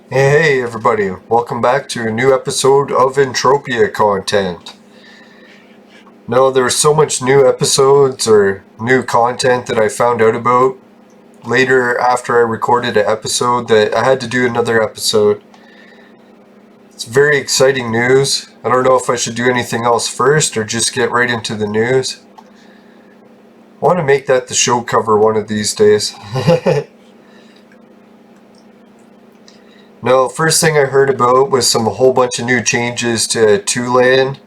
Hey everybody, welcome back to a new episode of Entropia content. Now there's so much new episodes or new content that I found out about later after I recorded an episode that I had to do another episode. It's very exciting news. I don't know if I should do anything else first or just get right into the news. I want to make that the show cover one of these days. No, first thing I heard about was a whole bunch of new changes to Toulan.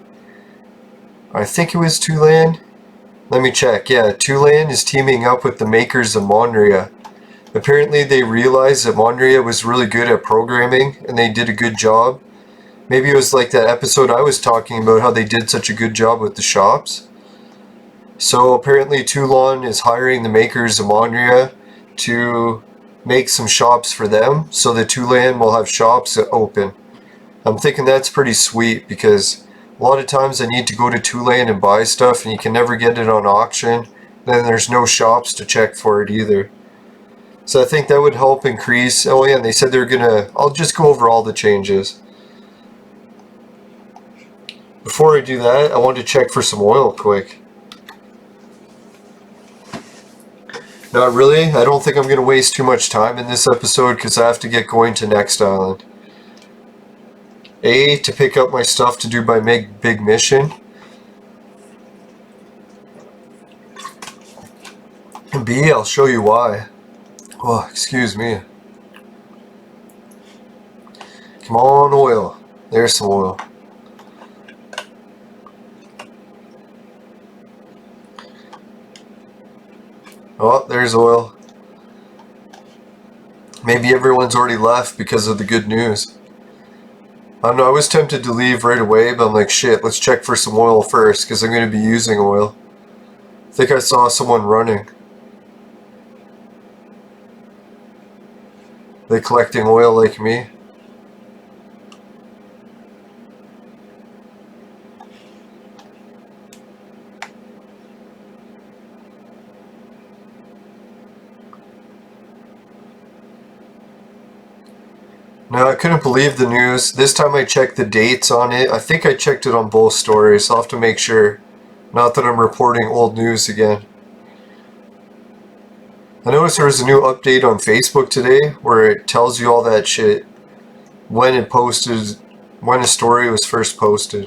I think it was Toulan. Let me check. Yeah, Toulan is teaming up with the makers of Monria. Apparently they realized that Monria was really good at programming and they did a good job. Maybe it was like that episode I was talking about how they did such a good job with the shops. So apparently Toulan is hiring the makers of Monria to make some shops for them, so the Toulan will have shops open. I'm thinking that's pretty sweet because a lot of times I need to go to Toulan and buy stuff and you can never get it on auction. Then there's no shops to check for it either. So I think that would help increase. Oh yeah, and they said they're gonna, I'll just go over all the changes. Before I do that, I want to check for some oil quick. Not really. I don't think I'm going to waste too much time in this episode because I have to get going to next island. A, to pick up my stuff to do my big mission. And B, I'll show you why. Oh, excuse me. Come on, oil. There's some oil. Oh, there's oil. Maybe everyone's already left because of the good news. I don't know, I was tempted to leave right away, but I'm like, shit, let's check for some oil first, because I'm going to be using oil. I think I saw someone running. They collecting oil like me? No, I couldn't believe the news. This time I checked the dates on it. I think I checked it on both stories. I'll have to make sure. Not that I'm reporting old news again. I noticed there was a new update on Facebook today where it tells you all that shit when it posted, when a story was first posted.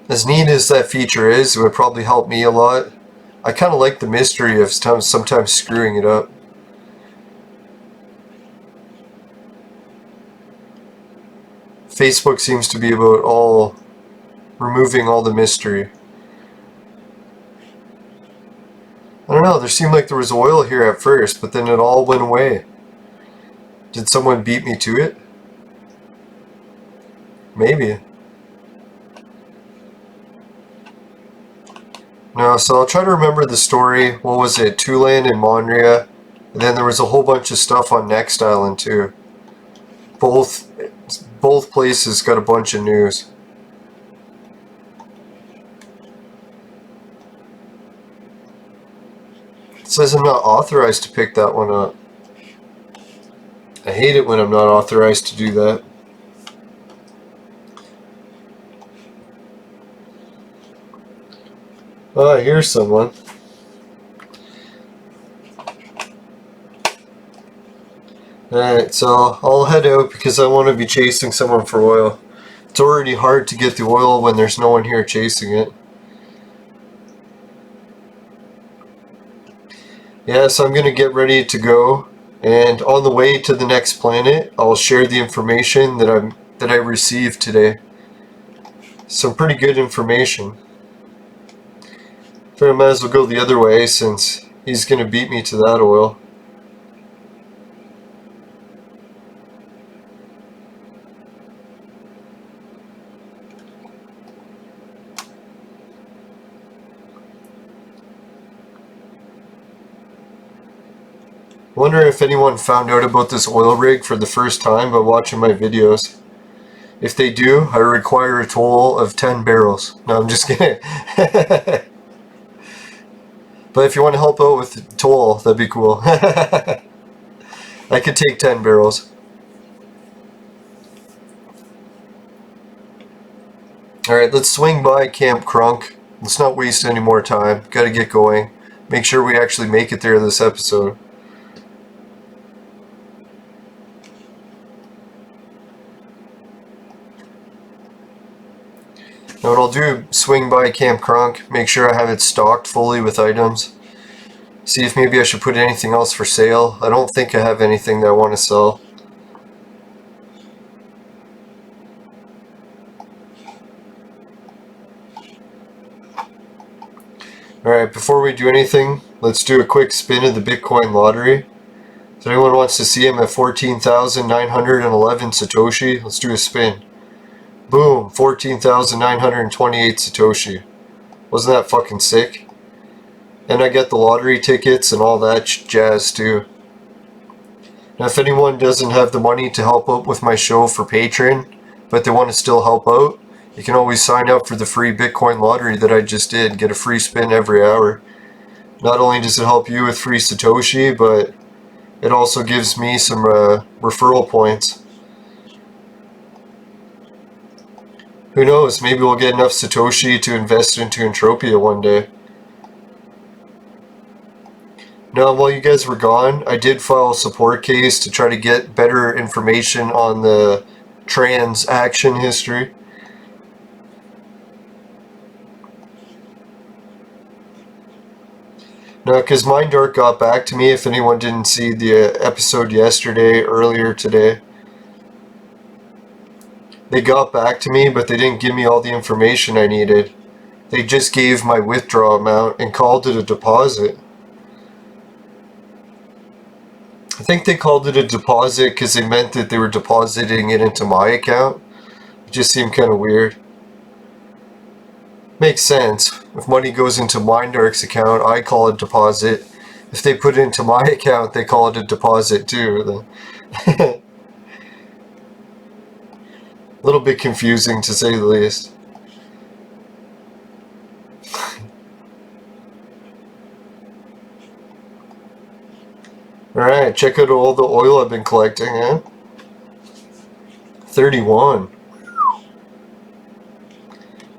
As neat as that feature is, it would probably help me a lot. I kind of like the mystery of sometimes screwing it up. Facebook seems to be about removing all the mystery. I don't know, there seemed like there was oil here at first, but then it all went away. Did someone beat me to it? Maybe. No, so I'll try to remember the story. What was it? Toulan and Monria. And then there was a whole bunch of stuff on Next Island too. Both places got a bunch of news. It says I'm not authorized to pick that one up. I hate it when I'm not authorized to do that. Oh, here's someone. Alright, so I'll head out because I want to be chasing someone for oil. It's already hard to get the oil when there's no one here chasing it. Yeah, so I'm going to get ready to go. And on the way to the next planet, I'll share the information that I received today. Some pretty good information. I might as well go the other way since he's going to beat me to that oil. Wonder if anyone found out about this oil rig for the first time by watching my videos. If they do, I require a total of 10 barrels. No, I'm just kidding. But if you want to help out with toll, that'd be cool. I could take 10 barrels. Alright, let's swing by Camp Crunk. Let's not waste any more time. Gotta get going. Make sure we actually make it there this episode. Now what I'll do, swing by Camp Crunk, make sure I have it stocked fully with items. See if maybe I should put anything else for sale. I don't think I have anything that I want to sell. Alright, before we do anything, let's do a quick spin of the Bitcoin lottery. If anyone wants to see him at 14,911 Satoshi, let's do a spin. Boom, 14,928 Satoshi. Wasn't that fucking sick? And I get the lottery tickets and all that jazz too. Now if anyone doesn't have the money to help out with my show for Patreon, but they want to still help out, you can always sign up for the free Bitcoin lottery that I just did. Get a free spin every hour. Not only does it help you with free Satoshi, but it also gives me some referral points. Who knows, maybe we'll get enough Satoshi to invest into Entropia one day. Now, while you guys were gone, I did file a support case to try to get better information on the transaction history. Now, because MindDark got back to me, if anyone didn't see the episode yesterday, earlier today, they got back to me, but they didn't give me all the information I needed. They just gave my withdrawal amount and called it a deposit. I think they called it a deposit because they meant that they were depositing it into my account. It just seemed kind of weird. Makes sense. If money goes into MindDark's account, I call it deposit. If they put it into my account, they call it a deposit too. A little bit confusing to say the least. Alright, check out all the oil I've been collecting, eh? 31.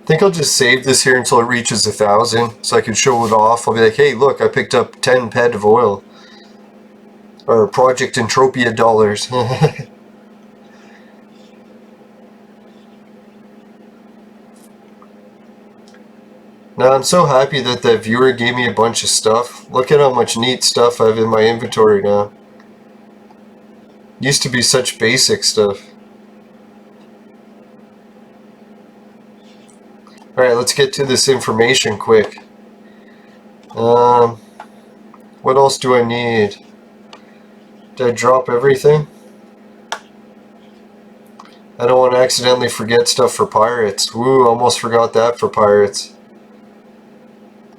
I think I'll just save this here until it reaches 1,000 so I can show it off. I'll be like, hey, look, I picked up 10 ped of oil. Or Project Entropia dollars. Now, I'm so happy that the viewer gave me a bunch of stuff. Look at how much neat stuff I have in my inventory now. Used to be such basic stuff. Alright, let's get to this information quick. What else do I need? Did I drop everything? I don't want to accidentally forget stuff for pirates. Woo, almost forgot that for pirates.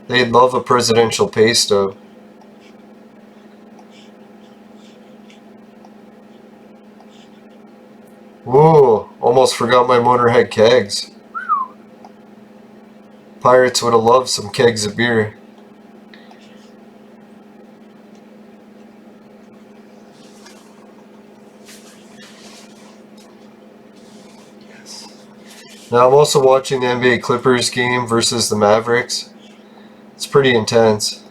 They'd love a presidential pay stub. Woo, almost forgot my Motorhead kegs. Pirates would have loved some kegs of beer. Now I'm also watching the NBA Clippers game versus the Mavericks. It's pretty intense.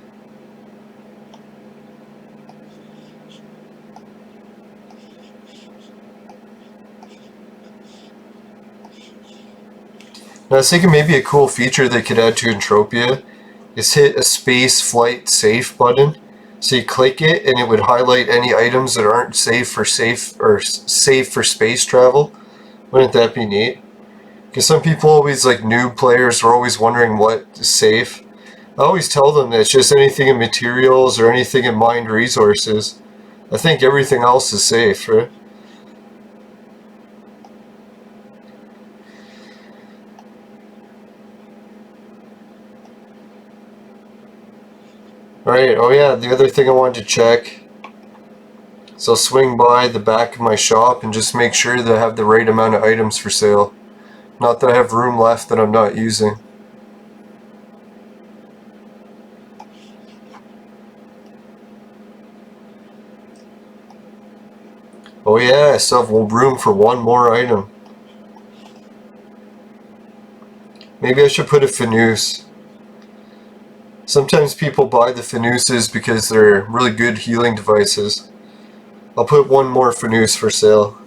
Now I was thinking maybe a cool feature they could add to Entropia is hit a space flight safe button. So you click it and it would highlight any items that aren't safe for safe for space travel. Wouldn't that be neat? Because some people always, like noob players, are always wondering what is safe. I always tell them that it's just anything in materials or anything in mined resources. I think everything else is safe, right? Right, oh yeah, the other thing I wanted to check. So I'll swing by the back of my shop and just make sure that I have the right amount of items for sale. Not that I have room left that I'm not using. Oh yeah, I still have room for one more item. Maybe I should put a Fanus. Sometimes people buy the Fanuses because they're really good healing devices. I'll put one more Fanus for sale.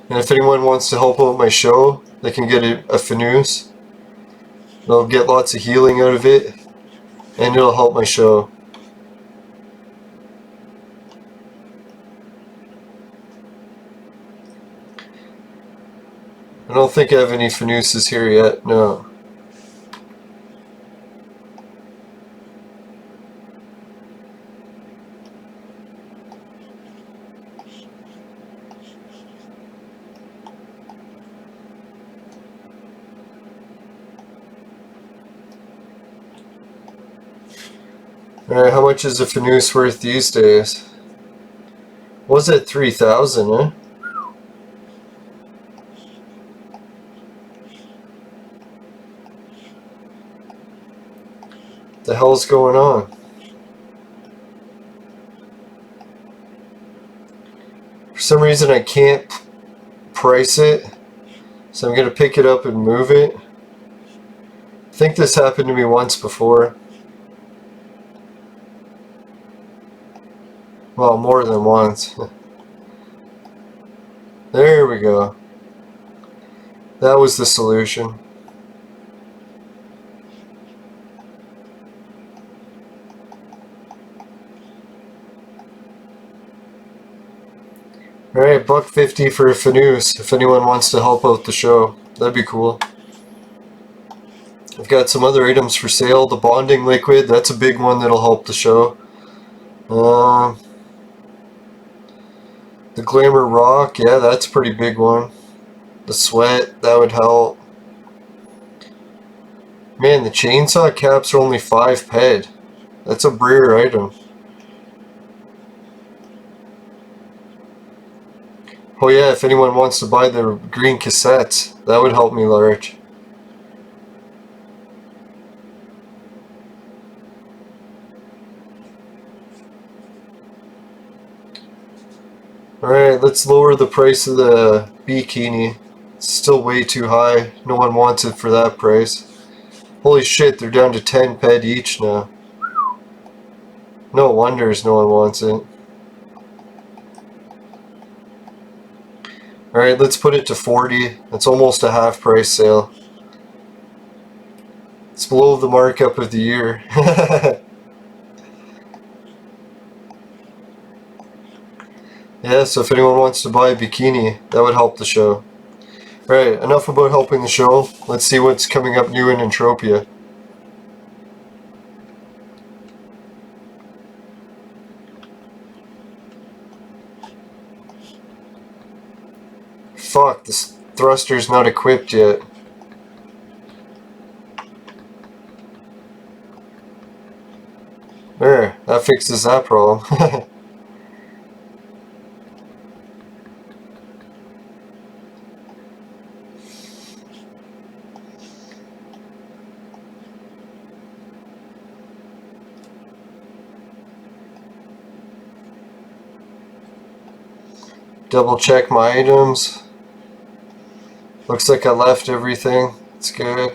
And if anyone wants to help out my show, they can get a Fanus. They'll get lots of healing out of it, and it'll help my show. I don't think I have any Fanuses here yet, no. Alright, how much is a Fanus worth these days? Was it 3,000, eh? The hell's going on? For some reason I can't price it, so I'm gonna pick it up and move it. I think this happened to me once before. Well, more than once. There we go. That was the solution. Alright, $1.50 for a Fanus, if anyone wants to help out the show. That'd be cool. I've got some other items for sale. The bonding liquid, that's a big one that'll help the show. The Glamour Rock, yeah, that's a pretty big one. The Sweat, that would help. Man, the chainsaw caps are only 5 ped. That's a rare item. Oh yeah, if anyone wants to buy the green cassettes, that would help me large. Alright, let's lower the price of the bikini. It's still way too high. No one wants it for that price. Holy shit, they're down to 10 ped each now. No wonders no one wants it. Alright, let's put it to 40. That's almost a half price sale. It's below the markup of the year. Yeah, so if anyone wants to buy a bikini, that would help the show. Right, enough about helping the show. Let's see what's coming up new in Entropia. Fuck, this thruster's not equipped yet. There, that fixes that problem. Double check my items. Looks like I left everything. It's good.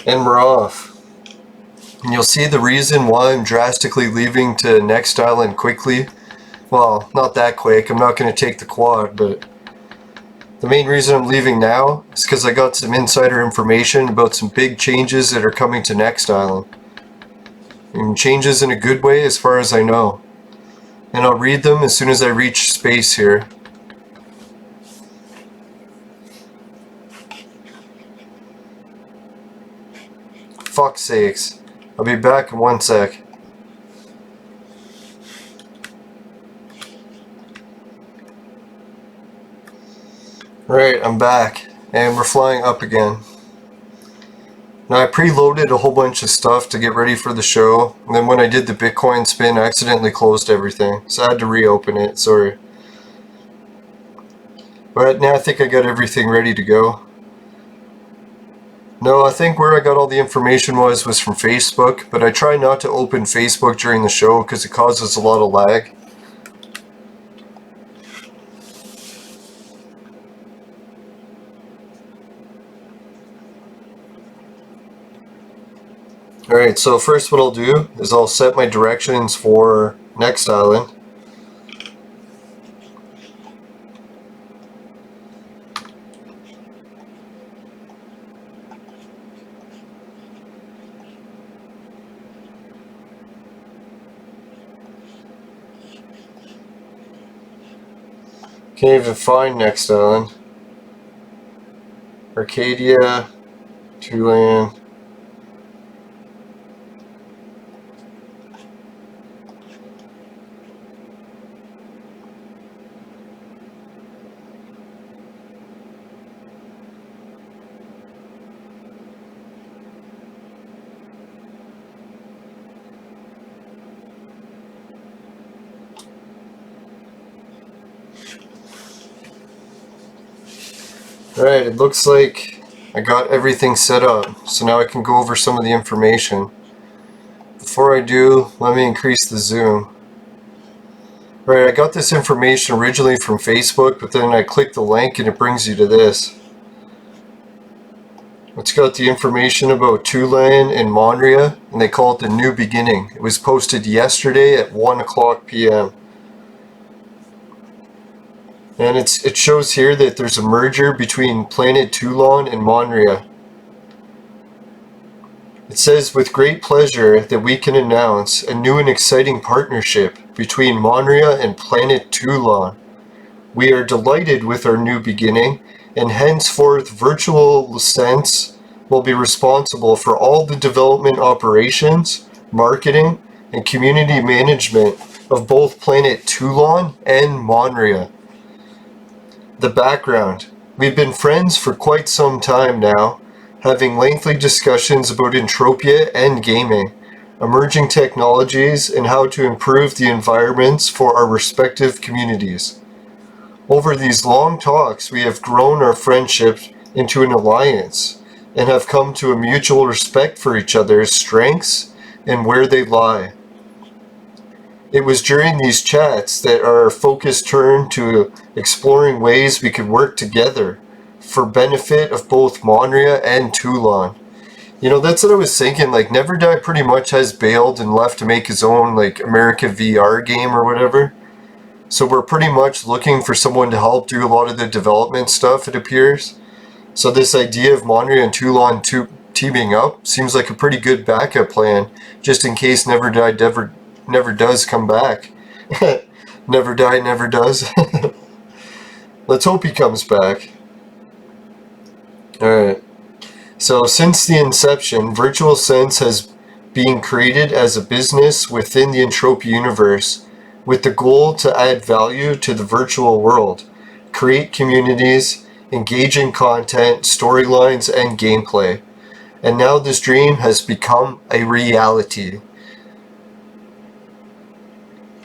And we're off. And you'll see the reason why I'm drastically leaving to next island quickly. Well, not that quick. I'm not going to take the quad, but the main reason I'm leaving now is because I got some insider information about some big changes that are coming to next island. And changes in a good way as far as I know. And I'll read them as soon as I reach space here. Fuck's sakes. I'll be back in 1 sec. Right, I'm back, and we're flying up again. Now I preloaded a whole bunch of stuff to get ready for the show, and then when I did the Bitcoin spin, I accidentally closed everything, so I had to reopen it, sorry. But now I think I got everything ready to go. No, I think where I got all the information was from Facebook, but I try not to open Facebook during the show because it causes a lot of lag. Alright, so first what I'll do is I'll set my directions for next island. Can't even find next island. Arcadia, Toulan. Alright, it looks like I got everything set up, so now I can go over some of the information. Before I do, let me increase the zoom. Right, I got this information originally from Facebook, but then I click the link and it brings you to this. It's got the information about Toulan and Monria, and they call it the New Beginning. It was posted yesterday at 1 o'clock p.m. And it shows here that there's a merger between Planet Toulan and Monria. It says, with great pleasure that we can announce a new and exciting partnership between Monria and Planet Toulan. We are delighted with our new beginning, and henceforth Virtual Sense will be responsible for all the development operations, marketing, and community management of both Planet Toulan and Monria. The background. We've been friends for quite some time now, having lengthy discussions about Entropia and gaming, emerging technologies, and how to improve the environments for our respective communities. Over these long talks, we have grown our friendship into an alliance, and have come to a mutual respect for each other's strengths and where they lie. It was during these chats that our focus turned to exploring ways we could work together for benefit of both Monria and Toulan. You know, that's what I was thinking, like, Never Die pretty much has bailed and left to make his own, like, America VR game or whatever. So we're pretty much looking for someone to help do a lot of the development stuff, it appears. So this idea of Monria and Toulan teaming up seems like a pretty good backup plan, just in case Never Die never does come back. Never Die never does. Let's hope he comes back. Alright. So since the inception, Virtual Sense has been created as a business within the Entropia universe with the goal to add value to the virtual world, create communities, engaging content, storylines, and gameplay. And now this dream has become a reality.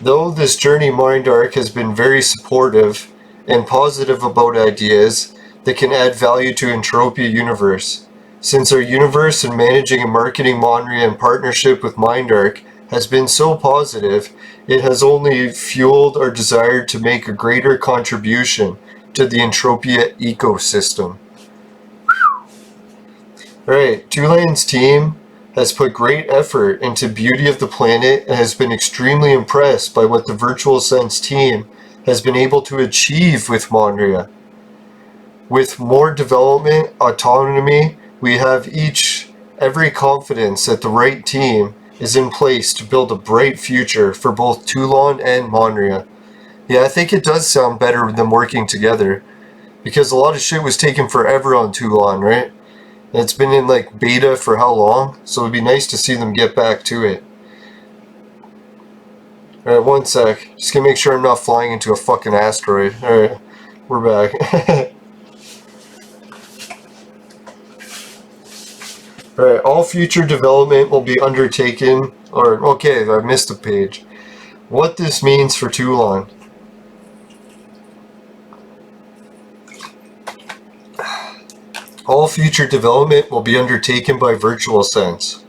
Though this journey Mind Arc has been very supportive and positive about ideas that can add value to Entropia universe, since our universe and managing and marketing Monria in partnership with Mind Arc has been so positive, it has only fueled our desire to make a greater contribution to the Entropia ecosystem. Alright, Toulan's team has put great effort into beauty of the planet and has been extremely impressed by what the Virtual Sense team has been able to achieve with Monria. With more development autonomy, we have every confidence that the right team is in place to build a bright future for both Toulan and Monria. Yeah, I think it does sound better than working together, because a lot of shit was taking forever on Toulan, right? And it's been in like beta for how long? So it'd be nice to see them get back to it. Alright, one sec. Just gonna make sure I'm not flying into a fucking asteroid. Alright, we're back. Alright, all future development will be undertaken, okay, I missed a page. What this means for Toulan. All future development will be undertaken by Virtual Sense.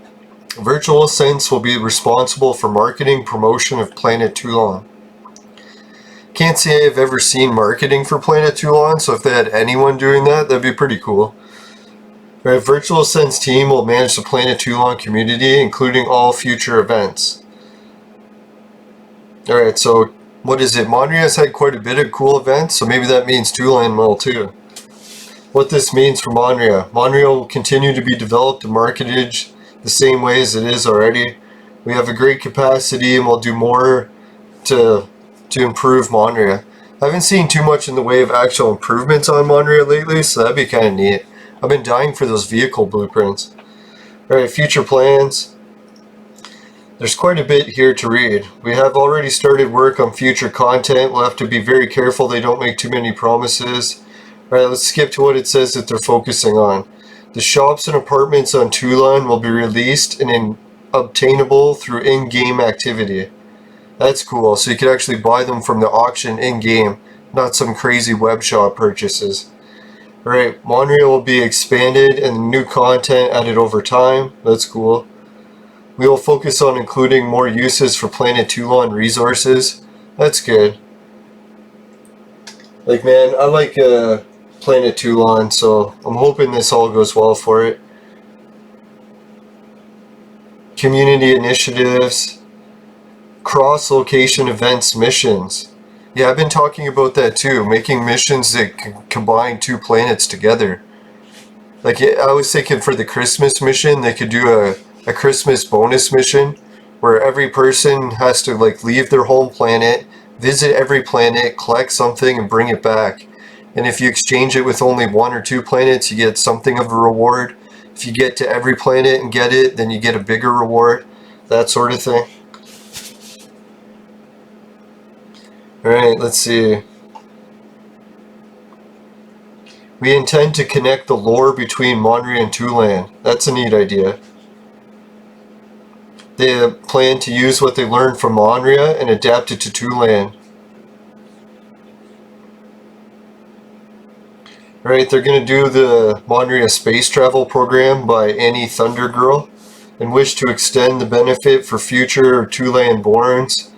Virtual Sense will be responsible for marketing promotion of Planet Toulan. Can't say I've ever seen marketing for Planet Toulan, so if they had anyone doing that, that'd be pretty cool. Right, Virtual Sense team will manage the Planet Toulan community, including all future events. Alright, so what is it? Monria's had quite a bit of cool events, so maybe that means Toulan will too. What this means for Monria. Monria will continue to be developed and marketed the same way as it is already. We have a great capacity and we'll do more to improve Monria. I haven't seen too much in the way of actual improvements on Monria lately, so that'd be kind of neat. I've been dying for those vehicle blueprints. Alright, future plans. There's quite a bit here to read. We have already started work on future content. We'll have to be very careful they don't make too many promises. Alright, let's skip to what it says that they're focusing on. The shops and apartments on Toulan will be released and obtainable through in-game activity. That's cool, so you can actually buy them from the auction in-game, not some crazy web shop purchases. Alright, Monria will be expanded and new content added over time. That's cool. We will focus on including more uses for Planet Toulan resources. That's good. Like, man, I like Planet Toulan, so I'm hoping this all goes well for it. Community initiatives. Cross-location events missions. Yeah, I've been talking about that too, making missions that combine two planets together. Like, I was thinking for the Christmas mission, they could do a Christmas bonus mission where every person has to like leave their home planet, visit every planet, collect something, and bring it back. And if you exchange it with only one or two planets, you get something of a reward. If you get to every planet and get it, then you get a bigger reward. That sort of thing. Alright, let's see. We intend to connect the lore between Monria and Toulan. That's a neat idea. They plan to use what they learned from Monria and adapt it to Toulan. Alright, they're going to do the Monria space travel program by Annie Thundergirl and wish to extend the benefit for future Toulan borns,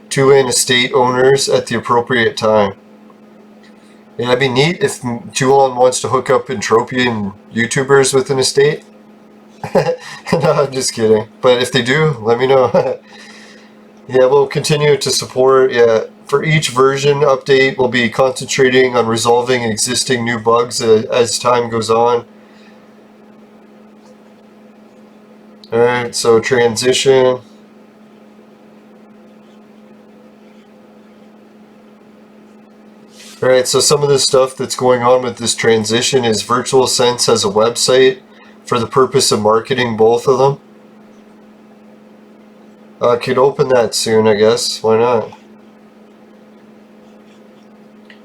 Toulan estate owners at the appropriate time. Yeah, that'd be neat if Toulan wants to hook up Entropian YouTubers with an estate. No, I'm just kidding. But if they do, let me know. Yeah, we'll continue to support. Yeah, for each version update, we'll be concentrating on resolving existing new bugs as time goes on. Alright, so transition. Alright, so some of the stuff that's going on with this transition is Virtual Sense has a website for the purpose of marketing both of them. Could open that soon, I guess. Why not?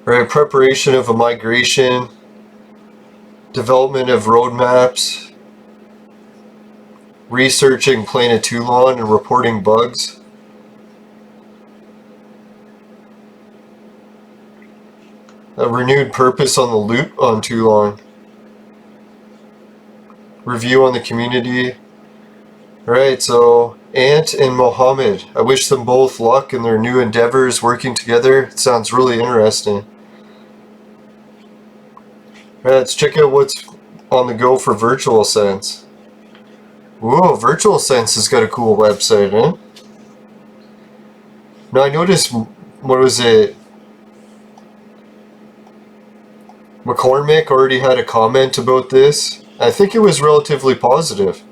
Alright, preparation of a migration, development of roadmaps, researching Planet Toulan and reporting bugs. A renewed purpose on the loot on Toulan. Review on the community. Alright, so Ant and Mohammed. I wish them both luck in their new endeavors working together. It sounds really interesting. Alright, let's check out what's on the go for Virtual Sense. Whoa, Virtual Sense has got a cool website, eh? Now I noticed, what was it? McCormick already had a comment about this. I think it was relatively positive.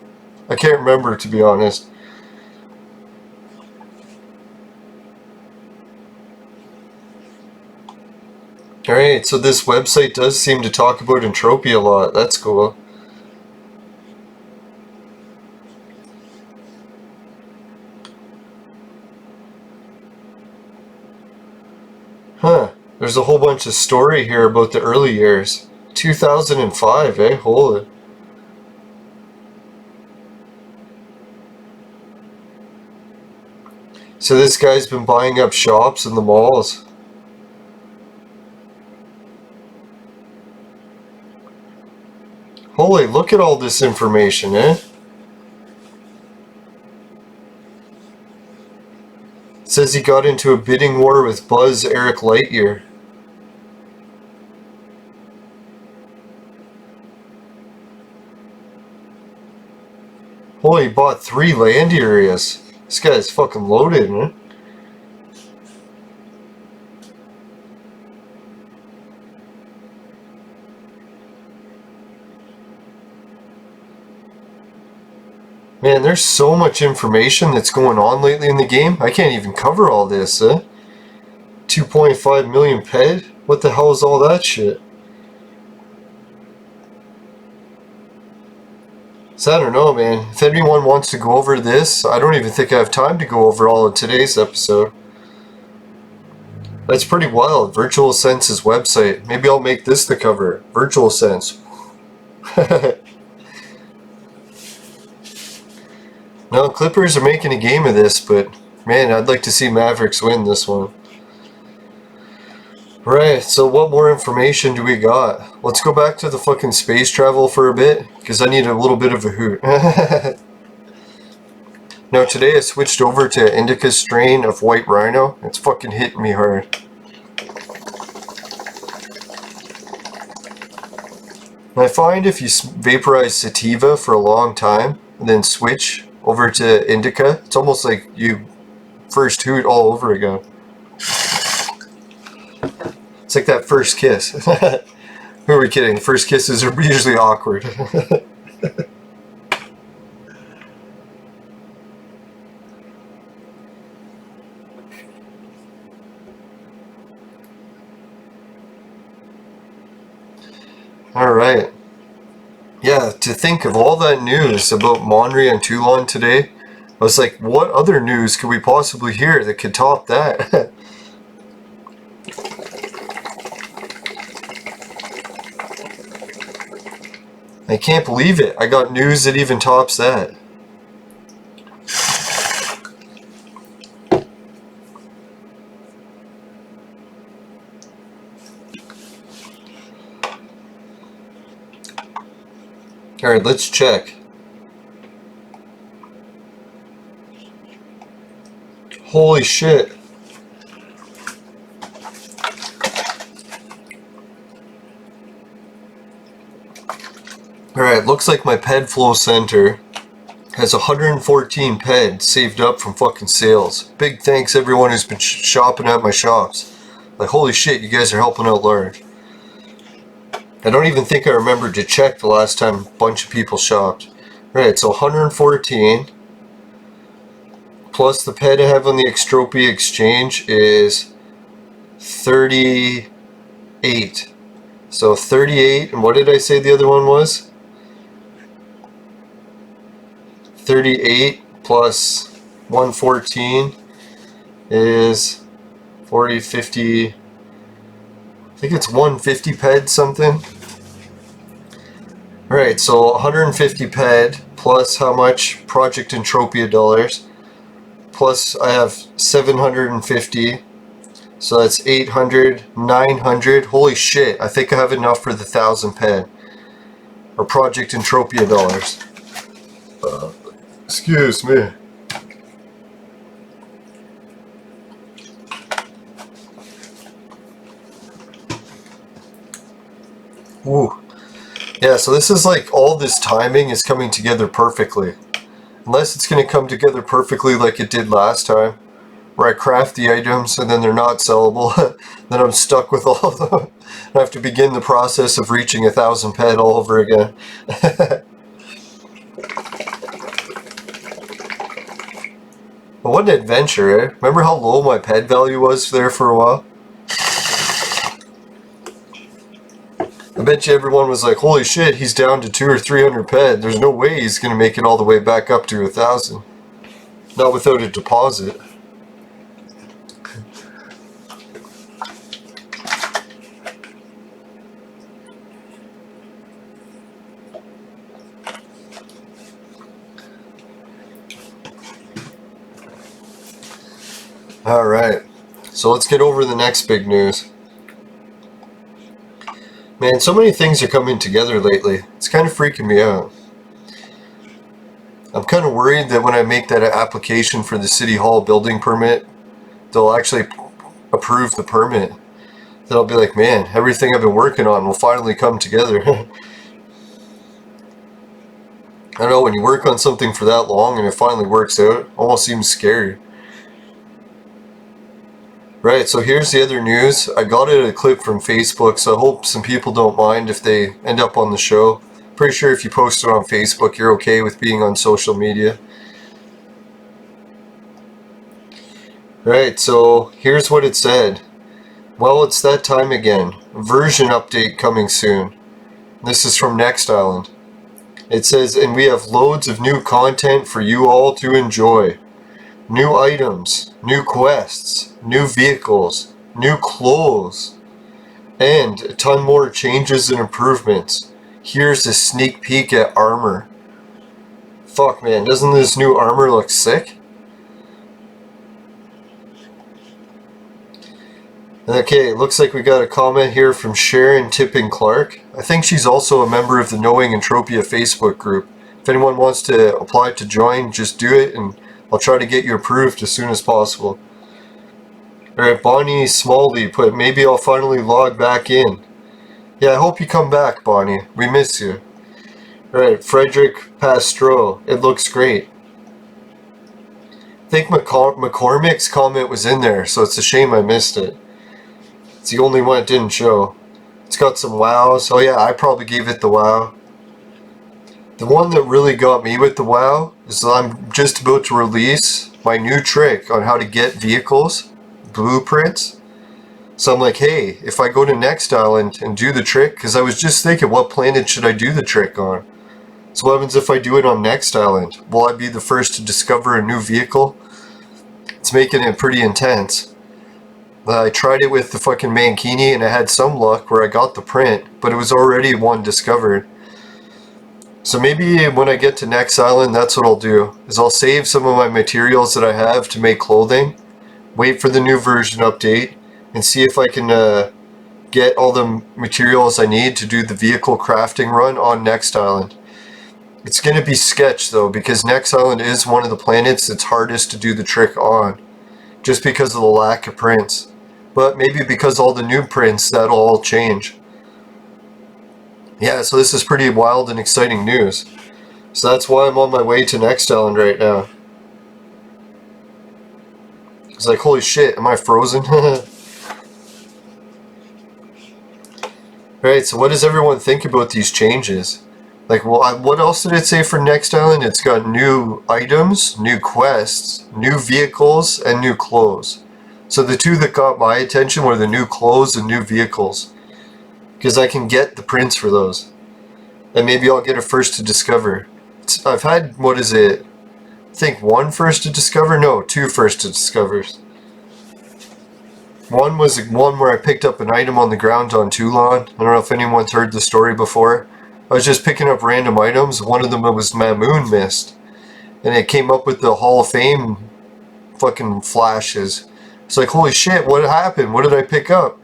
I can't remember, to be honest. Alright, so this website does seem to talk about Entropia a lot. That's cool. Huh. There's a whole bunch of story here about the early years. 2005, eh? Holy. So this guy's been buying up shops in the malls. Right, look at all this information, eh? It says he got into a bidding war with Buzz Eric Lightyear. Holy, he bought 3 land areas. This guy's fucking loaded, man. Man, there's so much information that's going on lately in the game. I can't even cover all this, eh? 2.5 million ped? What the hell is all that shit? So I don't know, man. If anyone wants to go over this, I don't even think I have time to go over all of today's episode. That's pretty wild. Virtual Sense's website. Maybe I'll make this the cover. Virtual Sense. No, Clippers are making a game of this, but man, I'd like to see Mavericks win this one. Right, so what more information do we got? Let's go back to the fucking space travel for a bit, because I need a little bit of a hoot. Now today I switched over to indica strain of white rhino. It's fucking hitting me hard. And I find if you vaporize sativa for a long time, and then switch over to indica, it's almost like you first hoot all over again. It's like that first kiss. Who are we kidding? First kisses are usually awkward. Alright. Yeah, to think of all that news about Monria and Toulan today, I was like, what other news could we possibly hear that could top that? I can't believe it. I got news that even tops that. Alright, let's check. Holy shit. Alright, looks like my ped flow center has 114 ped saved up from fucking sales. Big thanks everyone who's been shopping at my shops. Like, holy shit, you guys are helping out large. I don't even think I remembered to check the last time a bunch of people shopped. Right, so 114 plus the ped I have on the Entropia exchange is 38. So 38, and what did I say the other one was? 38 plus 114 is 40, 50, I think it's 150 ped something. Alright, so 150 ped plus how much Project Entropia dollars, plus I have 750, so that's 800, 900, holy shit, I think I have enough for the 1000 ped, or Project Entropia dollars. Excuse me. Ooh. Yeah, so this is like all this timing is coming together perfectly. Unless it's going to come together perfectly like it did last time, where I craft the items and then they're not sellable, then I'm stuck with all of them. I have to begin the process of reaching 1000 ped all over again. But what an adventure, eh? Remember how low my ped value was there for a while? I bet you everyone was like, holy shit, he's down to 200 or 300 ped. There's no way he's going to make it all the way back up to 1000. Not without a deposit. Alright, so let's get over the next big news. Man, so many things are coming together lately. It's kind of freaking me out. I'm kind of worried that when I make that application for the City Hall building permit, they'll actually approve the permit. Then I'll be like, man, everything I've been working on will finally come together. I don't know, when you work on something for that long and it finally works out, it almost seems scary. Right, so here's the other news. I got it a clip from Facebook, so I hope some people don't mind if they end up on the show. Pretty sure if you post it on Facebook, you're okay with being on social media. Right, so here's what it said. Well, it's that time again. Version update coming soon. This is from Next Island. It says, and we have loads of new content for you all to enjoy. New items, new quests, new vehicles, new clothes, and a ton more changes and improvements. Here's a sneak peek at armor. Fuck, man, doesn't this new armor look sick? Okay, looks like we got a comment here from Sharon Tipping Clark. I think she's also a member of the Knowing Entropia Facebook group. If anyone wants to apply to join, just do it, and I'll try to get you approved as soon as possible. Alright, Bonnie Smalley put, maybe I'll finally log back in. Yeah, I hope you come back, Bonnie. We miss you. Alright, Frederick Pastro. It looks great. I think McCormick's comment was in there, so it's a shame I missed it. It's the only one it didn't show. It's got some wows. Oh yeah, I probably gave it the wow. The one that really got me with the wow is I'm just about to release my new trick on how to get vehicles, blueprints. So I'm like, hey, if I go to Next Island and do the trick, because I was just thinking, what planet should I do the trick on? So what happens if I do it on Next Island? Will I be the first to discover a new vehicle? It's making it pretty intense. I tried it with the fucking Mankini and I had some luck where I got the print, but it was already one discovered. So maybe when I get to Next Island, that's what I'll do, is I'll save some of my materials that I have to make clothing, wait for the new version update, and see if I can get all the materials I need to do the vehicle crafting run on Next Island. It's going to be sketch though, because Next Island is one of the planets that's hardest to do the trick on, just because of the lack of prints. But maybe because all the new prints, that'll all change. Yeah, so this is pretty wild and exciting news. So that's why I'm on my way to Next Island right now. It's like, holy shit, am I frozen? Right, so what does everyone think about these changes? Like, well, what else did it say for Next Island? It's got new items, new quests, new vehicles, and new clothes. So the two that got my attention were the new clothes and new vehicles. Because I can get the prints for those. And maybe I'll get a first to discover. I've had, what is it? I think one first to discover? No, two first to discovers. One was one where I picked up an item on the ground on Toulan. I don't know if anyone's heard the story before. I was just picking up random items. One of them was Mamoon Mist. And it came up with the Hall of Fame fucking flashes. It's like, holy shit, what happened? What did I pick up?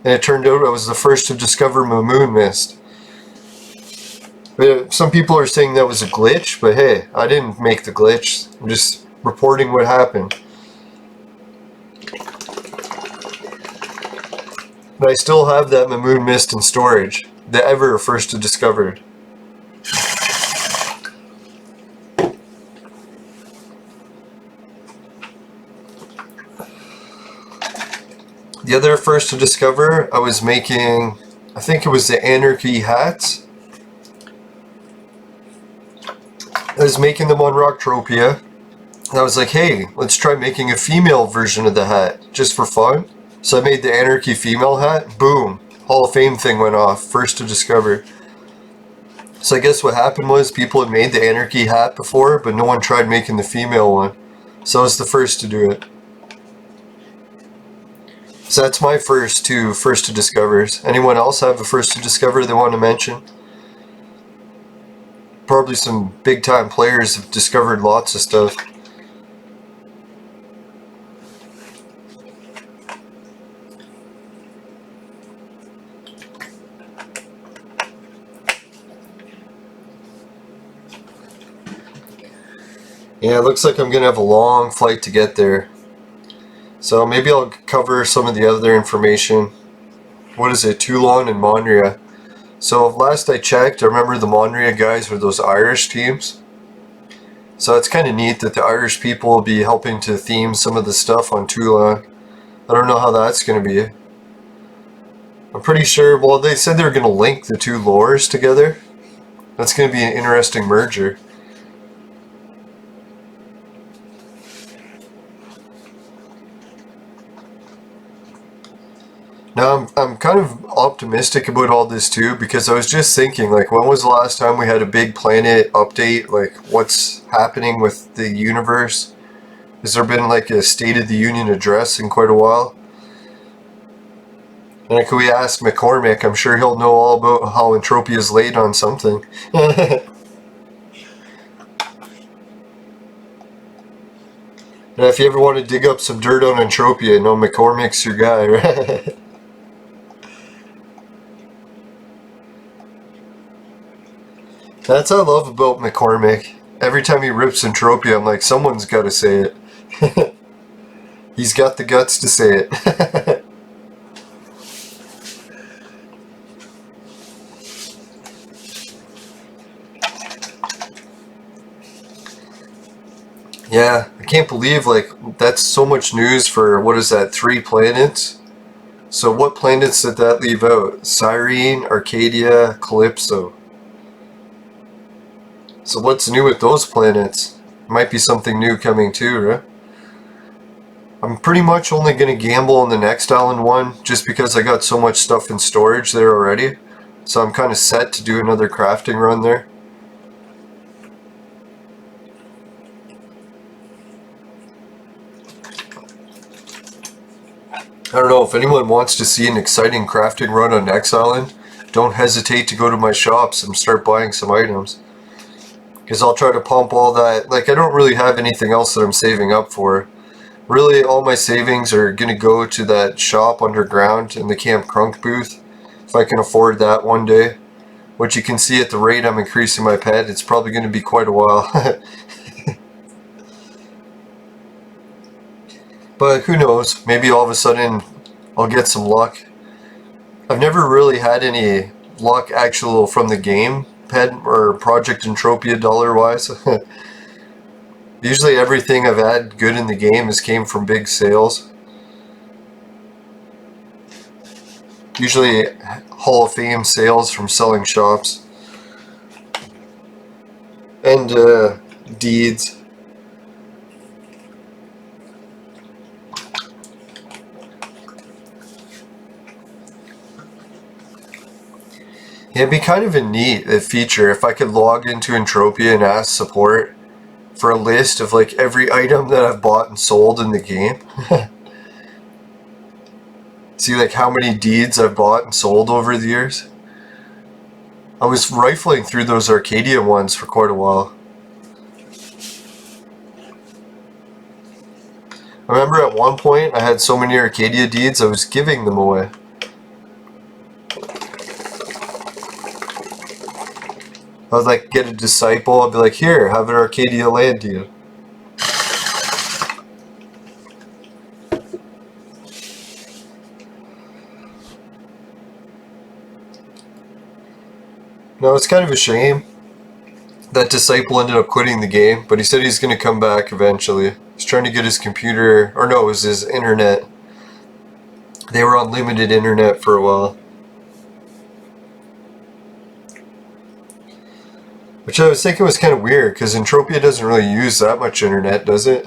And it turned out I was the first to discover Mamoon Mist. But some people are saying that was a glitch, but hey, I didn't make the glitch. I'm just reporting what happened. But I still have that Mamoon Mist in storage. The ever first to discovered. The other first to discover, I was making, I think it was the Anarchy hats. I was making them on Rocktropia. And I was like, hey, let's try making a female version of the hat, just for fun. So I made the Anarchy female hat. Boom. Hall of Fame thing went off. First to discover. So I guess what happened was people had made the Anarchy hat before, but no one tried making the female one. So I was the first to do it. So that's my first to discovers. Anyone else have a first to discover they want to mention? Probably some big time players have discovered lots of stuff. Yeah, it looks like I'm gonna have a long flight to get there. So maybe I'll cover some of the other information. What is it? Toulan and Monria. So last I checked, I remember the Monria guys were those Irish teams. So it's kind of neat that the Irish people will be helping to theme some of the stuff on Toulan. I don't know how that's going to be. I'm pretty sure, well, they said they were going to link the two lores together. That's going to be an interesting merger. Now, I'm kind of optimistic about all this too, because I was just thinking, like, when was the last time we had a big planet update? Like, what's happening with the universe? Has there been, like, a State of the Union address in quite a while? And like, we ask McCormick, I'm sure he'll know all about how Entropia is late on something. And if you ever want to dig up some dirt on Entropia, know McCormick's your guy, right? That's what I love about McCormick. Every time he rips Entropia, I'm like, someone's got to say it. He's got the guts to say it. Yeah, I can't believe, like, that's so much news for, what is that, 3 planets? So what planets did that leave out? Cyrene, Arcadia, Calypso. So what's new with those planets? Might be something new coming too, right? I'm pretty much only going to gamble on the next island one, just because I got so much stuff in storage there already. So I'm kind of set to do another crafting run there. I don't know, if anyone wants to see an exciting crafting run on next island, don't hesitate to go to my shops and start buying some items. Because I'll try to pump all that. Like, I don't really have anything else that I'm saving up for. Really, all my savings are going to go to that shop underground in the Camp Crunk booth, if I can afford that one day. Which you can see at the rate I'm increasing my pet, it's probably going to be quite a while. But who knows, maybe all of a sudden I'll get some luck. I've never really had any luck actual from the game, pet or Project Entropia dollar wise. Usually everything I've had good in the game has came from big sales. Usually Hall of Fame sales from selling shops. And deeds. Yeah, it'd be kind of a neat feature if I could log into Entropia and ask support for a list of like every item that I've bought and sold in the game. See like how many deeds I've bought and sold over the years. I was rifling through those Arcadia ones for quite a while. I remember at one point I had so many Arcadia deeds I was giving them away. I would like get a disciple, I'd be like, here, have an Arcadia land deed. No, it's kind of a shame. That disciple ended up quitting the game, but he said he's going to come back eventually. He's trying to get his computer, or no, it was his internet. They were on limited internet for a while. Which I was thinking was kind of weird, because Entropia doesn't really use that much internet, does it?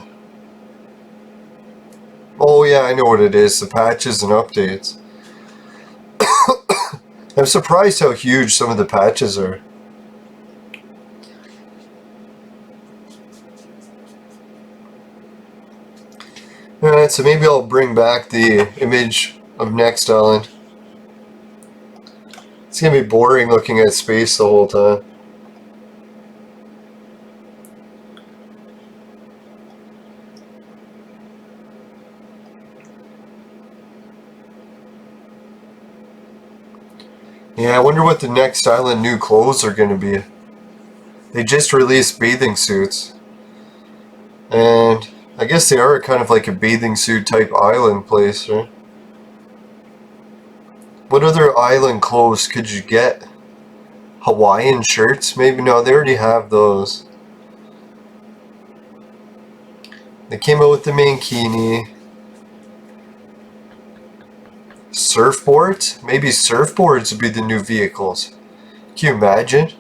Oh yeah, I know what it is, the patches and updates. I'm surprised how huge some of the patches are. Alright, so maybe I'll bring back the image of Next Island. It's gonna be boring looking at space the whole time. Yeah, I wonder what the Next Island new clothes are going to be. They just released bathing suits. And I guess they are kind of like a bathing suit type island place, right? What other island clothes could you get? Hawaiian shirts? Maybe no, they already have those. They came out with the mankini. Surfboards? Maybe surfboards would be the new vehicles. Can you imagine?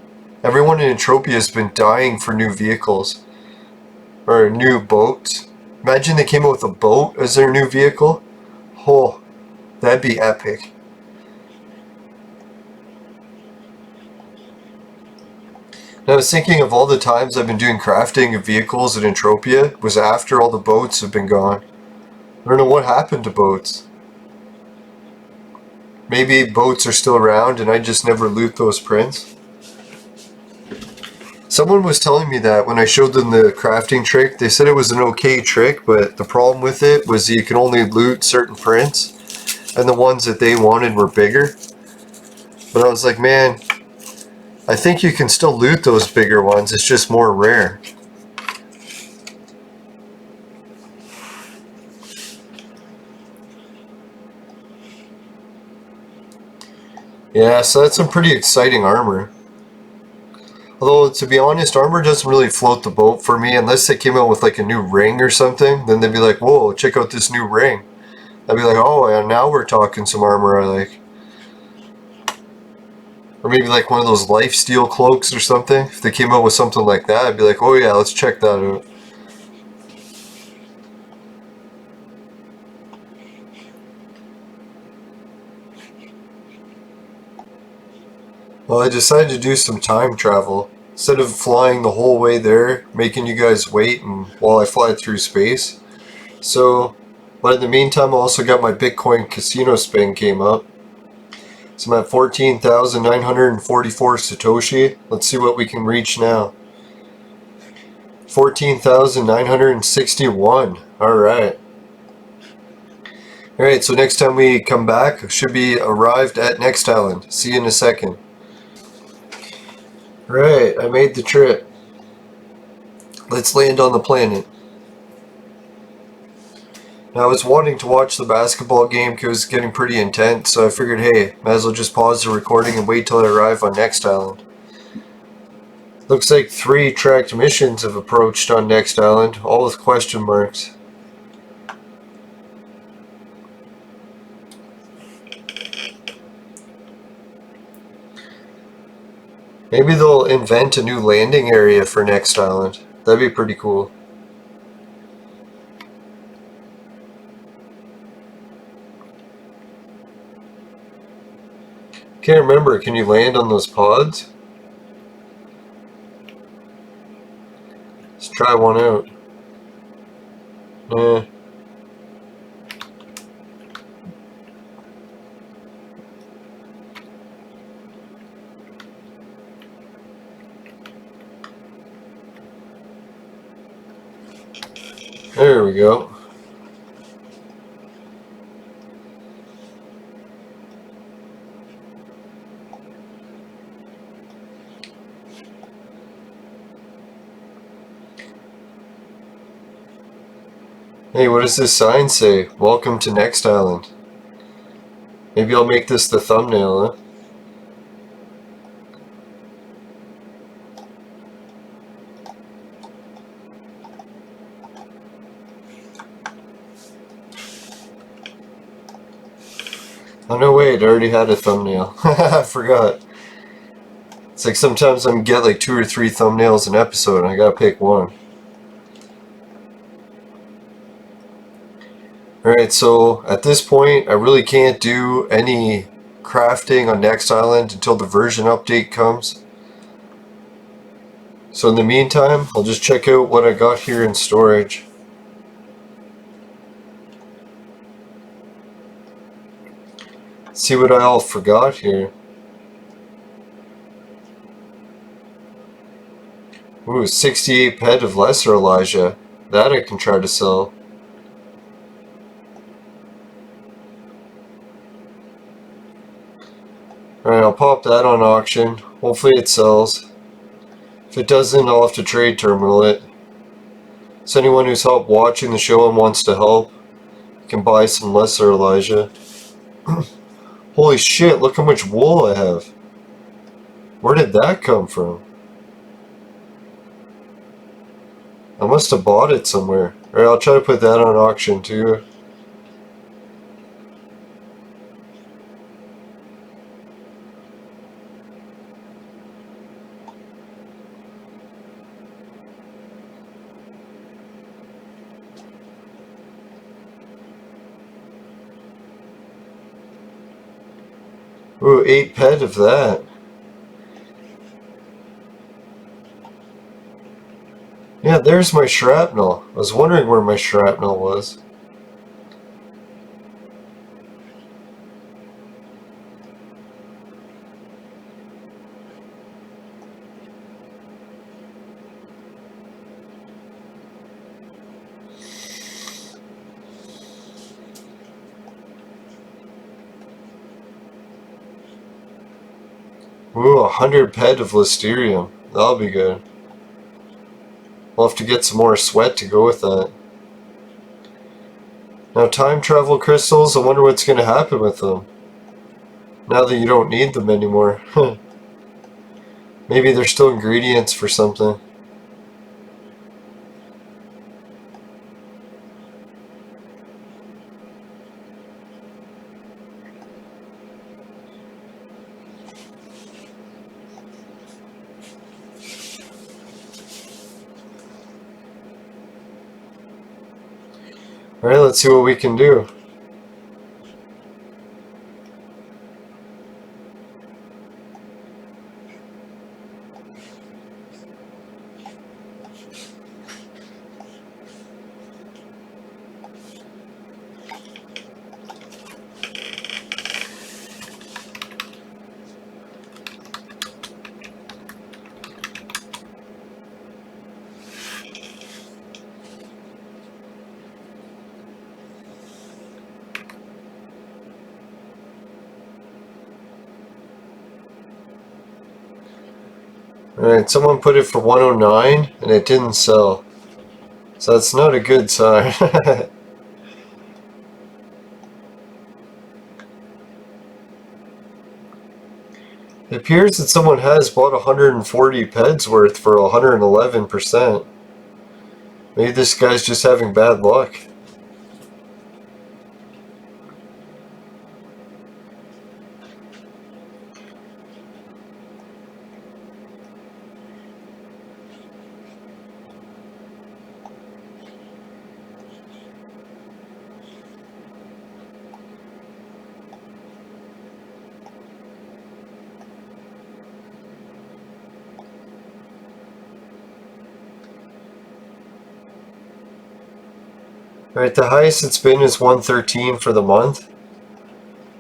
Everyone in Entropia has been dying for new vehicles. Or new boats. Imagine they came out with a boat as their new vehicle. Oh, that'd be epic. And I was thinking of all the times I've been doing crafting of vehicles at Entropia was after all the boats have been gone. I don't know what happened to boats. Maybe boats are still around and I just never loot those prints. Someone was telling me that when I showed them the crafting trick. They said it was an okay trick, but the problem with it was you can only loot certain prints, and the ones that they wanted were bigger. But I was like, man, I think you can still loot those bigger ones, it's just more rare. Yeah, so that's some pretty exciting armor. Although, to be honest, armor doesn't really float the boat for me unless they came out with like a new ring or something. Then they'd be like, whoa, check out this new ring. I'd be like, oh, yeah, now we're talking some armor I like. Or maybe like one of those lifesteal cloaks or something. If they came out with something like that, I'd be like, oh yeah, let's check that out. Well, I decided to do some time travel. Instead of flying the whole way there, making you guys wait and while I fly through space. So, but in the meantime, I also got my Bitcoin casino spin came up. So I'm at 14,944 Satoshi. Let's see what we can reach now. 14,961. Alright. Alright, so next time we come back, should be arrived at Next Island. See you in a second. Right, I made the trip. Let's land on the planet. Now, I was wanting to watch the basketball game because it was getting pretty intense, so I figured, hey, might as well just pause the recording and wait till I arrive on Next Island. Looks like 3 tracked missions have approached on Next Island, all with question marks. Maybe they'll invent a new landing area for Next Island. That'd be pretty cool. Can't remember, can you land on those pods? Let's try one out. Nah. There we go. Hey, what does this sign say? Welcome to Next Island. Maybe I'll make this the thumbnail, huh? Oh no, wait, I already had a thumbnail. I forgot. It's like sometimes I get like 2 or 3 thumbnails an episode and I gotta pick one. Alright, so at this point I really can't do any crafting on Next Island until the version update comes. So in the meantime, I'll just check out what I got here in storage. See what I all forgot here. Ooh, 68 pet of Lesser Elijah. That I can try to sell. Alright, I'll pop that on auction. Hopefully it sells. If it doesn't, I'll have to trade terminal it. So anyone who's helped watching the show and wants to help can buy some lesser Elijah. Holy shit, look how much wool I have. Where did that come from? I must have bought it somewhere. Alright, I'll try to put that on auction too. Ooh, 8 pet of that. Yeah, there's my shrapnel. I was wondering where my shrapnel was. Ooh, 100 pet of Listerium. That'll be good. We'll have to get some more sweat to go with that. Now, time travel crystals, I wonder what's going to happen with them. Now that you don't need them anymore. Maybe they're still ingredients for something. Alright, let's see what we can do. Alright, someone put it for 109 and it didn't sell. So that's not a good sign. It appears that someone has bought 140 peds worth for 111%. Maybe this guy's just having bad luck. Alright, the highest it's been is 113 for the month.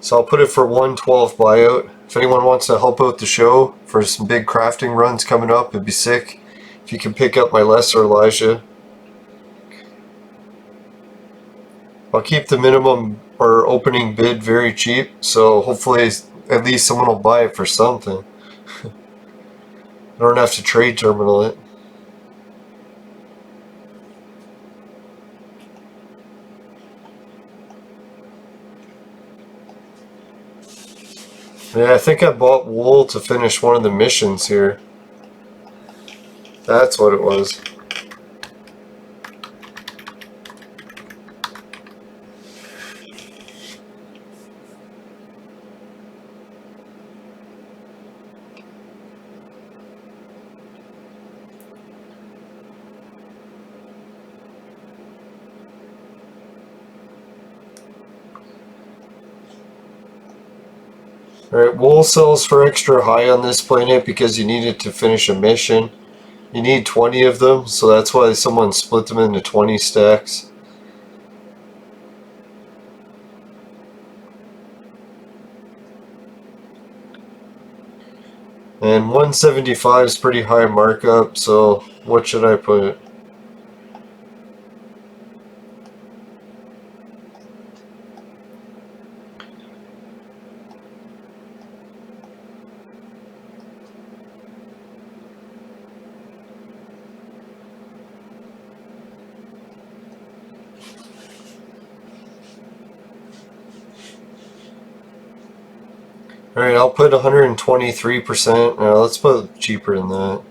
So I'll put it for 112 buyout. If anyone wants to help out the show for some big crafting runs coming up, it'd be sick if you can pick up my lesser Elijah. I'll keep the minimum or opening bid very cheap, so hopefully at least someone will buy it for something. I don't have to trade terminal it. Yeah, I think I bought wool to finish one of the missions here. That's what it was. Alright, wool sells for extra high on this planet because you need it to finish a mission. You need 20 of them, so that's why someone split them into 20 stacks. And 175 is pretty high markup, so what should I put? Alright, I'll put 123%. Let's put cheaper than that.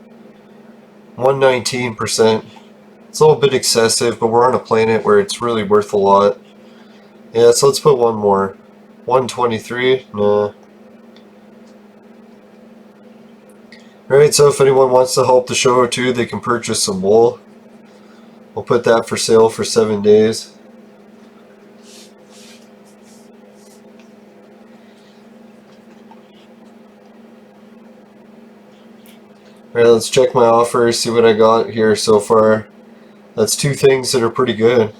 119%. It's a little bit excessive, but we're on a planet where it's really worth a lot. Yeah, so let's put one more. 123? Nah. Alright, so if anyone wants to help the show too, they can purchase some wool. We'll put that for sale for 7 days. Alright, let's check my offers, see what I got here so far. That's 2 things that are pretty good.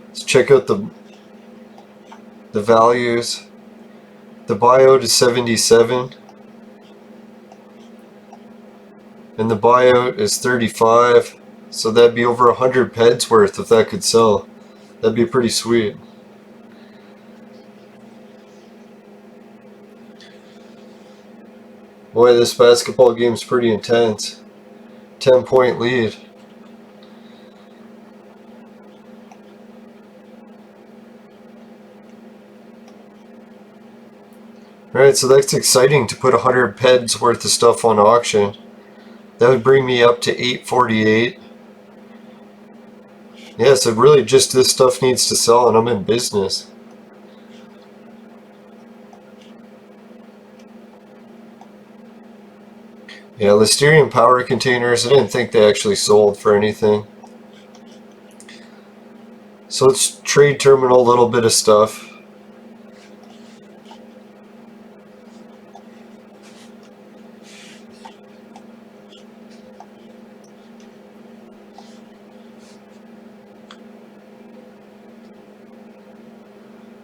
Let's check out the values. The buyout is 77. And the buyout is 35. So that'd be over 100 peds worth if that could sell. That'd be pretty sweet. Boy, this basketball game's pretty intense. 10-point lead. Alright, so that's exciting to put 100 peds worth of stuff on auction. That would bring me up to 848. Yeah, so really just this stuff needs to sell and I'm in business. Yeah, Listerium power containers, I didn't think they actually sold for anything. So let's trade terminal a little bit of stuff.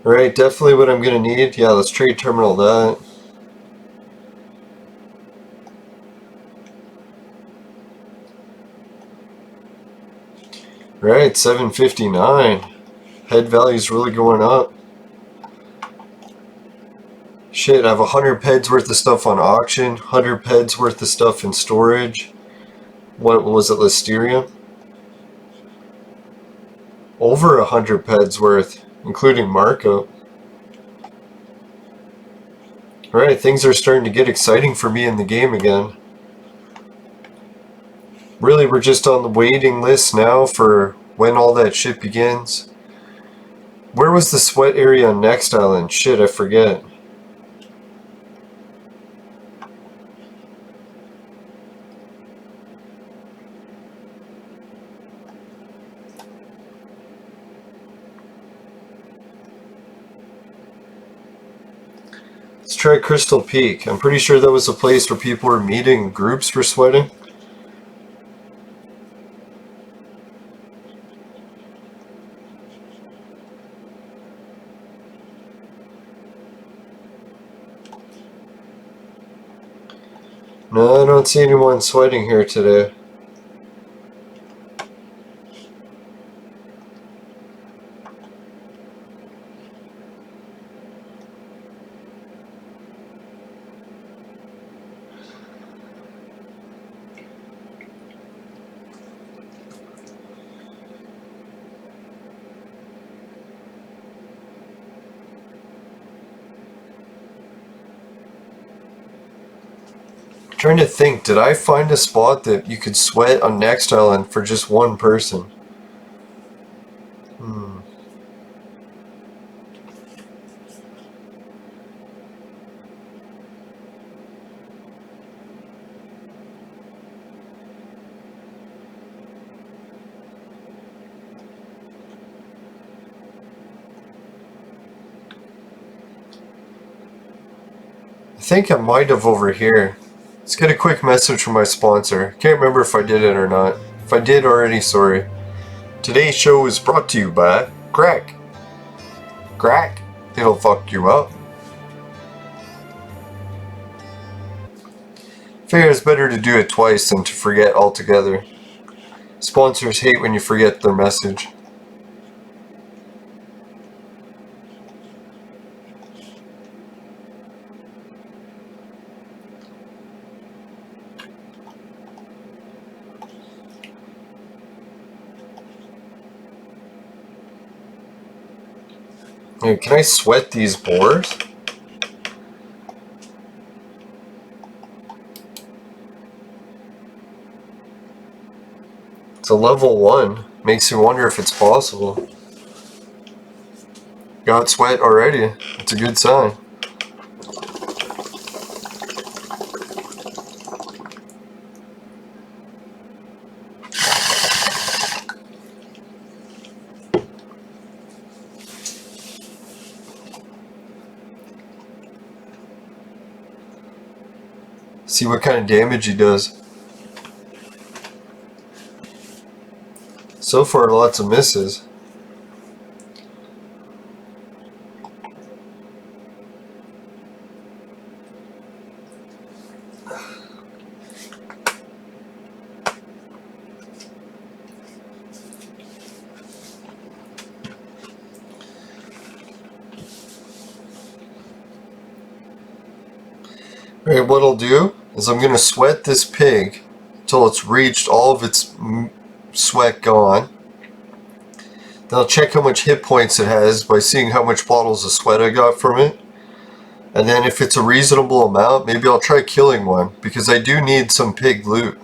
Alright, definitely what I'm going to need. Yeah, let's trade terminal that. Right, 759. Head value's really going up. Shit, I have 100 peds worth of stuff on auction, 100 peds worth of stuff in storage. What was it, Listerium? Over 100 peds worth, including markup. Alright, things are starting to get exciting for me in the game again. Really, we're just on the waiting list now for when all that shit begins. Where was the sweat area on Next Island? Shit, I forget. Let's try Crystal Peak. I'm pretty sure that was a place where people were meeting, groups were sweating. No, I don't see anyone sweating here today. Trying to think, did I find a spot that you could sweat on Next Island for just one person? I think I might have over here. Let's get a quick message from my sponsor. Can't remember if I did it or not. If I did already, sorry. Today's show is brought to you by Crack. Crack, it'll fuck you up. Figure it's better to do it twice than to forget altogether. Sponsors hate when you forget their message. Hey, can I sweat these boars? It's a level 1. Makes me wonder if it's possible. Got sweat already. It's a good sign. See what kind of damage he does. So far, lots of misses. Alright, what I'll do is I'm going to sweat this pig until it's reached all of its sweat gone. Then I'll check how much hit points it has by seeing how much bottles of sweat I got from it. And then if it's a reasonable amount, maybe I'll try killing one, because I do need some pig loot.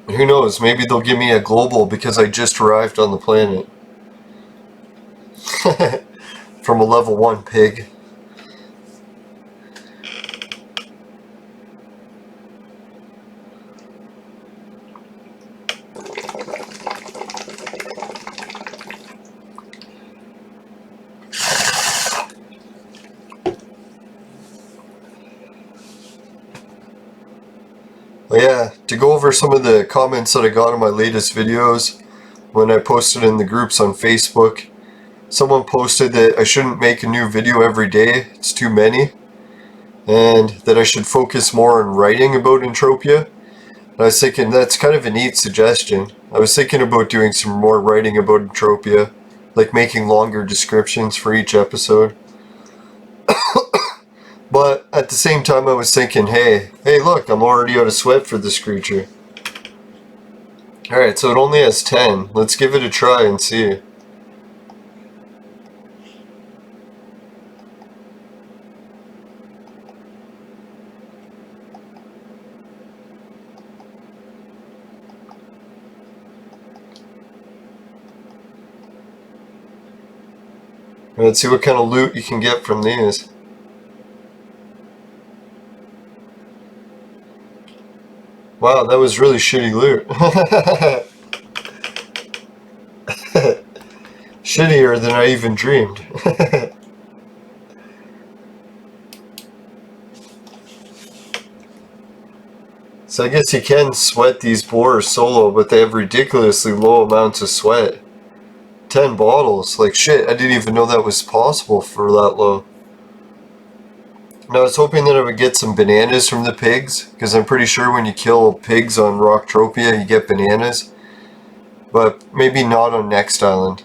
And who knows, maybe they'll give me a global because I just arrived on the planet. From a level 1 pig. Yeah, to go over some of the comments that I got on my latest videos when I posted in the groups on Facebook. Someone posted that I shouldn't make a new video every day, it's too many, and that I should focus more on writing about Entropia. And I was thinking that's kind of a neat suggestion. I was thinking about doing some more writing about Entropia, like making longer descriptions for each episode. But at the same time I was thinking, hey look, I'm already out of sweat for this creature. Alright, so it only has 10. Let's give it a try and see. Let's see what kind of loot you can get from these. Wow, that was really shitty loot. Shittier than I even dreamed. So I guess you can sweat these boars solo, but they have ridiculously low amounts of sweat. 10 bottles, like shit, I didn't even know that was possible for that low. And I was hoping that I would get some bananas from the pigs, because I'm pretty sure when you kill pigs on Rocktropia you get bananas. But maybe not on Next Island.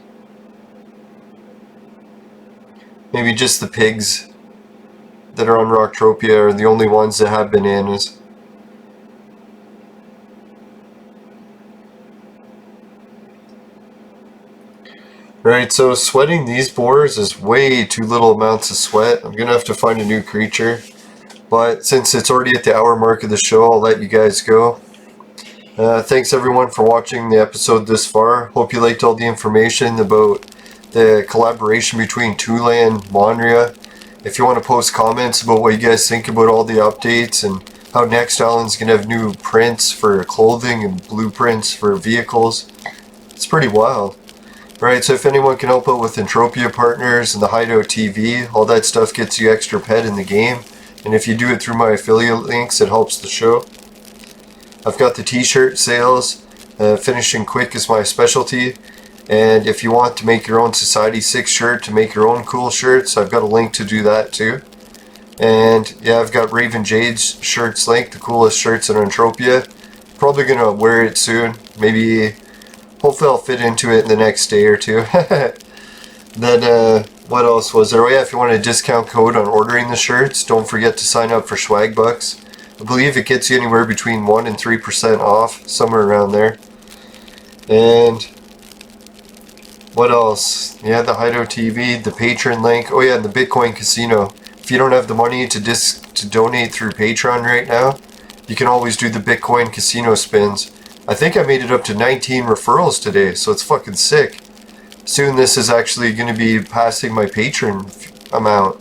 Maybe just the pigs that are on Rocktropia are the only ones that have bananas. Right, so sweating these boars is way too little amounts of sweat. I'm gonna have to find a new creature. But since it's already at the hour mark of the show, I'll let you guys go. Thanks everyone for watching the episode this far. Hope you liked all the information about the collaboration between Toulan and Monria. If you want to post comments about what you guys think about all the updates and how Next Island's going to have new prints for clothing and blueprints for vehicles, it's pretty wild. Right, so if anyone can help out with Entropia Partners and the Hideout TV, all that stuff gets you extra pet in the game. And if you do it through my affiliate links, it helps the show. I've got the t-shirt sales. Finishing quick is my specialty. And if you want to make your own Society 6 shirt, to make your own cool shirts, I've got a link to do that too. And yeah, I've got Raven Jade's shirts link, the coolest shirts in Entropia. Probably going to wear it soon. Maybe... hopefully I'll fit into it in the next day or two. Then, what else was there? Oh yeah, if you want a discount code on ordering the shirts, don't forget to sign up for Swag Bucks. I believe it gets you anywhere between 1 and 3% off, somewhere around there. And What else? Yeah, the Hido TV, the Patreon link. Oh yeah, and the Bitcoin Casino. If you don't have the money to donate through Patreon right now, you can always do the Bitcoin Casino spins. I think I made it up to 19 referrals today, so it's fucking sick. Soon this is actually going to be passing my Patreon amount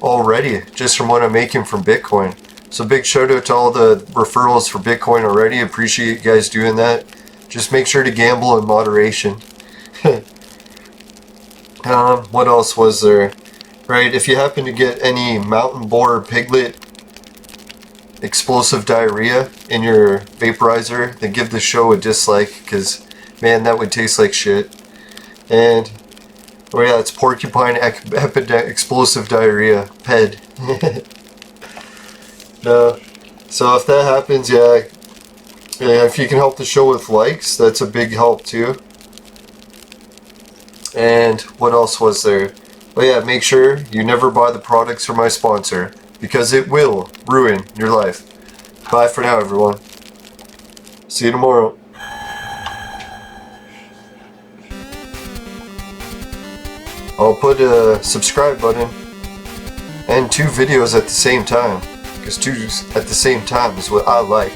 already, just from what I'm making from Bitcoin. So big shout out to all the referrals for Bitcoin already. Appreciate you guys doing that. Just make sure to gamble in moderation. What else was there? Right, if you happen to get any mountain boar piglet explosive diarrhea in your vaporizer, then give the show a dislike, because man, that would taste like shit. And oh yeah, it's porcupine explosive diarrhea, PED. No. So if that happens, yeah, if you can help the show with likes, that's a big help too. And what else was there? Oh yeah, make sure you never buy the products from my sponsor, because it will ruin your life. Bye for now, everyone. See you tomorrow. I'll put a subscribe button and 2 videos at the same time, because 2 at the same time is what I like.